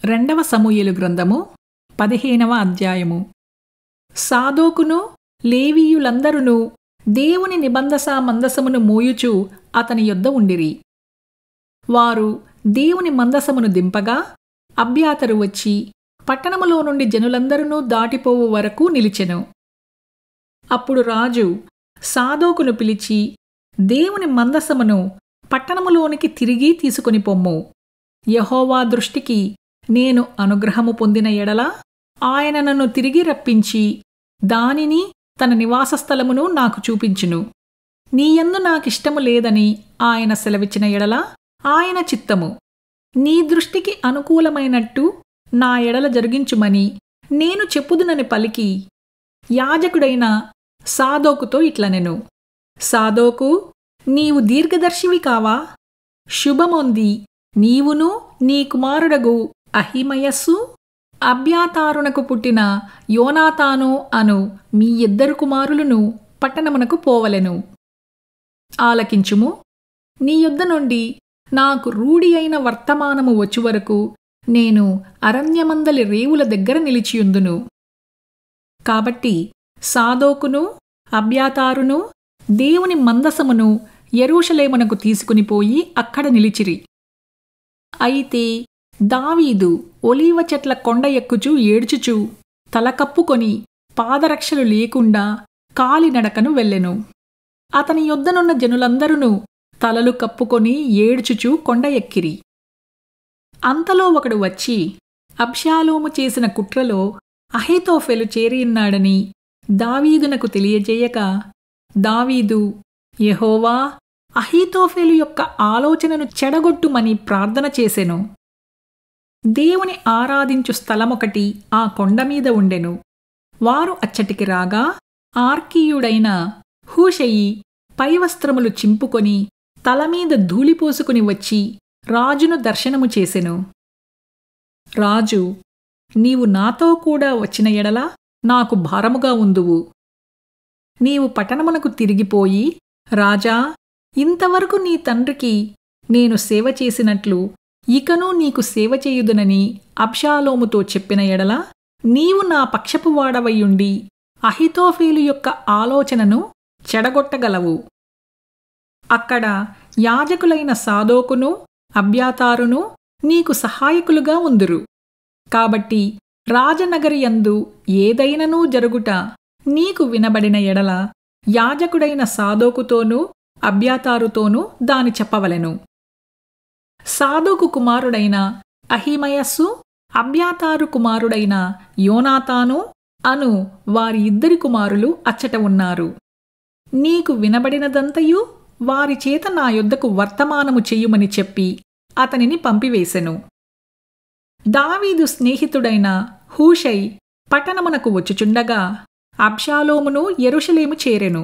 రెండవ సమూయేలు గ్రంథము 15వ అధ్యాయము. సాదోకును లేవీయులందరును దేవుని నిబంధన మందసమును మోయుచు అతని యొద్ద ఉండిరి. వారు దేవుని మందసమును దింపగా అబ్యాతరు వచ్చి పట్టణములో నుండి జనులందరూ దాటిపోవు వరకు నిలిచెను. అప్పుడు రాజు సాదోకును పిలిచి, దేవుని మందసమును పట్టణములోనికి తిరిగి తీసుకొని పొమ్ము. యెహోవా దృష్టికి నేను అనుగ్రహము పొందిన ఎడల ఆయన నన్ను తిరిగి రప్పించి దానిని తన నివాస స్థలమును నాకు చూపించును. నీయందు నాకిష్టము లేదని ఆయన సెలవిచ్చిన ఎడల ఆయన చిత్తము నీ దృష్టికి అనుకూలమైనట్టు నా ఎడల జరిగించుమని నేను చెప్పుదునని పలికి యాజకుడైన సాదోకుతో ఇట్లనెను. సాదోకు, నీవు దీర్ఘదర్శివి కావా? శుభమొంది నీవును నీ కుమారుడగు అహిమయస్సు అబ్యాతారునకు పుట్టిన యోనాతాను అను మీ ఇద్దరు కుమారులను పట్టణమునకు పోవలెను. ఆలకించుము. నీ యొద్ద నుండి నాకు రూఢి అయిన వర్తమానము వచ్చువరకు నేను అరణ్యమందలి రేవుల దగ్గర నిలిచియుందును. కాబట్టి సాదోకును అబ్యాతారును దేవుని మందసమును యెరూషలేమునకు తీసుకునిపోయి అక్కడ నిలిచిరి. అయితే దావీదు ఒలీవ చెట్ల కొండ ఎక్కుచూ ఏడ్చుచూ తలకప్పుకొని పాదరక్షలు లేకుండా కాలినడకను వెళ్ళెను. అతని యొద్దనున్న జనులందరూ తలలు కప్పుకొని ఏడ్చుచూ కొండ ఎక్కిరి. అంతలో ఒకడు వచ్చి అబ్షాలోము చేసిన కుట్రలో అహీతోఫెలు చేరియున్నాడని దావీదునకు తెలియజేయక, దావీదు, యెహోవా అహీతోఫెలు యొక్క ఆలోచనను చెడగొట్టుమని ప్రార్థన చేసెను. దేవుని ఆరాధించు స్థలమొకటి ఆ కొండమీద ఉండెను. వారు అచ్చటికి రాగా ఆర్కీయుడైన హూషయి పైవస్త్రములు చింపుకొని తలమీద ధూళిపోసుకుని వచ్చి రాజును దర్శనము చేసెను. రాజు, నీవు నాతో కూడా వచ్చిన ఎడల నాకు భారముగా ఉందువు. నీవు పట్టణమునకు తిరిగిపోయి, రాజా, ఇంతవరకు నీ తండ్రికి నేను సేవ చేసినట్లు ఇకను నీకు సేవ చేయుదునని అబ్షాలోముతో చెప్పిన ఎడల నీవు నా పక్షపు వాడవయ్యుండి అహీతోఫెలు యొక్క ఆలోచనను చెడగొట్టగలవు. అక్కడ యాజకులైన సాదోకును అబ్యాతారును నీకు సహాయకులుగా ఉందురు. కాబట్టి రాజనగరియందు ఏదైననూ జరుగుట నీకు వినబడిన ఎడల యాజకుడైన సాదోకుతోనూ అబ్యాతారుతోనూ దాని చెప్పవలెను. సాదోకు కుమారుడైన అహిమయస్సు అబ్యాతారు కుమారుడైన యోనాతాను అను వారి ఇద్దరి కుమారులు అచ్చట ఉన్నారు. నీకు వినబడినదంతయు వారి చేత నా యొద్దకు వర్తమానము చెయ్యుమని చెప్పి అతనిని పంపివేశెను. దావీదు స్నేహితుడైన హూషై పట్టణమునకు వచ్చుచుండగా అబ్షాలోమును యెరూషలేము చేరెను.